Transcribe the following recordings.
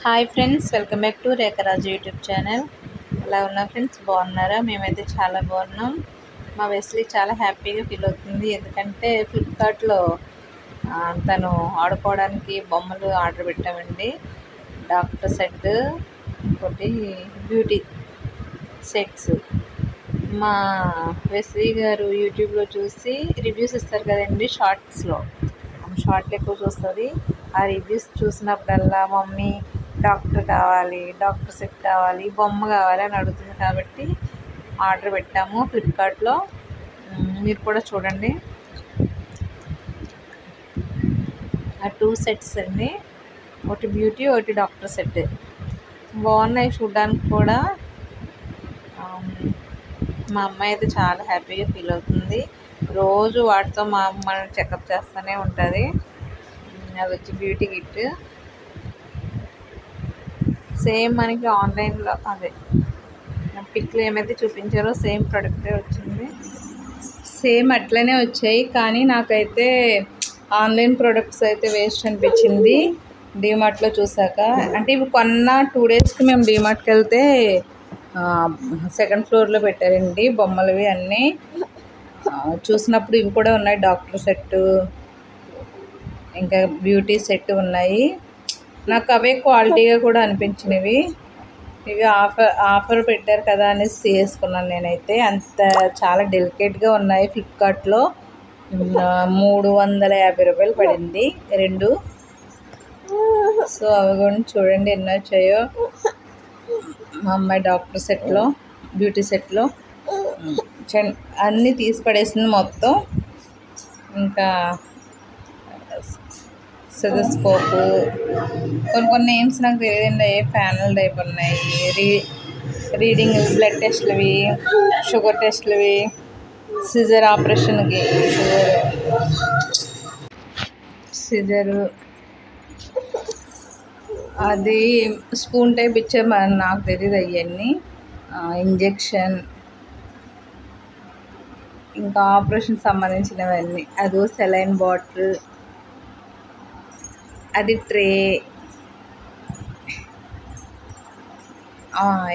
Hi friends, welcome back to Rekharaju YouTube channel. ఎలా ఉన్నా friends, బాగున్నారా? మేమైతే చాలా బాగున్నాం. మా వెస్లీ చాలా హ్యాపీగా ఫీల్ అవుతుంది. ఎందుకంటే ఫ్లిప్కార్ట్లో తను ఆడుకోవడానికి బొమ్మలు ఆర్డర్ పెట్టామండి. డాక్టర్ సెట్, ఇంకోటి బ్యూటీ సెట్స్. మా వెస్లీ గారు యూట్యూబ్లో చూసి రివ్యూస్ ఇస్తారు కదండి, షార్ట్లు ఎక్కువ చూస్తుంది. ఆ రివ్యూస్ చూసినప్పుడల్లా మమ్మీ డాక్టర్ కావాలి, డాక్టర్ సెట్ కావాలి, బొమ్మ కావాలి అని అడుగుతుంది. కాబట్టి ఆర్డర్ పెట్టాము ఫ్లిప్కార్ట్లో. మీరు కూడా చూడండి. ఆ 2 సెట్స్ అండి, ఒకటి బ్యూటీ, ఒకటి డాక్టర్ సెట్. బాగున్నాయి చూడడానికి కూడా. మా అమ్మాయి అయితే చాలా హ్యాపీగా ఫీల్ అవుతుంది. రోజు వాటితో మా అమ్మ చెకప్ చేస్తూనే ఉంటుంది. అది వచ్చి బ్యూటీ కిట్. సేమ్ మనకి ఆన్లైన్లో అదే పిక్లో ఏమైతే చూపించారో సేమ్ ప్రోడక్టే వచ్చింది. సేమ్ అట్లనే వచ్చాయి. కానీ నాకైతే ఆన్లైన్ ప్రోడక్ట్స్ అయితే వేస్ట్ అనిపించింది డీమార్ట్లో చూసాక. అంటే ఇవి కొన్న 2 డేస్కి మేము డీమార్ట్కి వెళ్తే సెకండ్ ఫ్లోర్లో పెట్టారండి బొమ్మలవి అన్నీ. చూసినప్పుడు ఇవి కూడా ఉన్నాయి, డాక్టర్ సెట్ ఇంకా బ్యూటీ సెట్ ఉన్నాయి. నాకు అవే క్వాలిటీగా కూడా అనిపించినవి. ఇవి ఆఫర్ పెట్టారు కదా అనేసి తీసుకున్నాను నేనైతే. అంత చాలా డెలికేట్గా ఉన్నాయి. ఫ్లిప్కార్ట్లో 350 రూపాయలు పడింది 2. సో అవి కూడా చూడండి ఎన్ని వచ్చాయో. మా అమ్మాయి డాక్టర్ సెట్లో, బ్యూటీ సెట్లో అన్నీ తీసి పడేసింది మొత్తం. ఇంకా సెదస్కోపు, కొన్ని నేమ్స్ నాకు తెలియదండి. ప్యానల్ టైప్ ఉన్నాయి. రీడింగ్ బ్లడ్ టెస్ట్లవి, షుగర్ టెస్ట్లవి, సిజర్ ఆపరేషన్కి సిజరు, అది స్పూన్ టైప్ ఇచ్చే నాకు తెలియదు అవన్నీ. ఇంజెక్షన్, ఇంకా ఆపరేషన్ సంబంధించినవన్నీ. అదో సెలైన్ బాటిల్, అది ట్రే,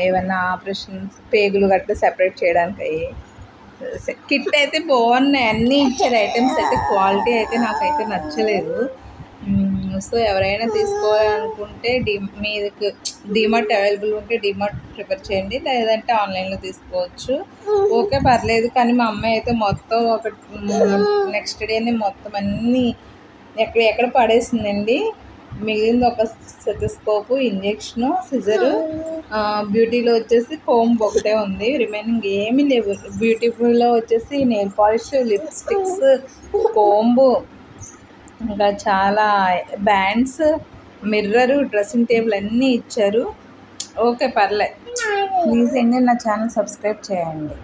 ఏమన్నా ఆపరేషన్స్ పేగులు గట్రా సెపరేట్ చేయడానికి అయ్యి. కిట్ అయితే బాగున్నాయి, అన్నీ ఇచ్చారు ఐటమ్స్ అయితే. క్వాలిటీ అయితే నాకైతే నచ్చలేదు. సో ఎవరైనా తీసుకోవాలనుకుంటే మీకు డీమార్ట్ అవైలబుల్ ఉంటే డీమార్ట్ ప్రిఫర్ చేయండి, లేదంటే ఆన్లైన్లో తీసుకోవచ్చు. ఓకే, పర్లేదు. కానీ మా అమ్మాయి అయితే మొత్తం నెక్స్ట్ డేనే మొత్తం అన్నీ ఎక్కడ పడేసిందండి. మిగిలింది ఒక సెతస్కోపు, ఇంజెక్షను, సిజరు, బ్యూటీలో వచ్చేసి కోంబ్ ఒకటే ఉంది. రిమైనింగ్ ఏమీ లేవు. బ్యూటిఫుల్లో వచ్చేసి నెయిల్ పాలిష్, లిప్స్టిక్స్, కోంబు, ఇంకా చాలా బ్యాండ్స్, మిర్రరు, డ్రెస్సింగ్ టేబుల్ అన్నీ ఇచ్చారు. ఓకే, పర్లే. ప్లీజ్ అండి నా ఛానల్ సబ్స్క్రైబ్ చేయండి.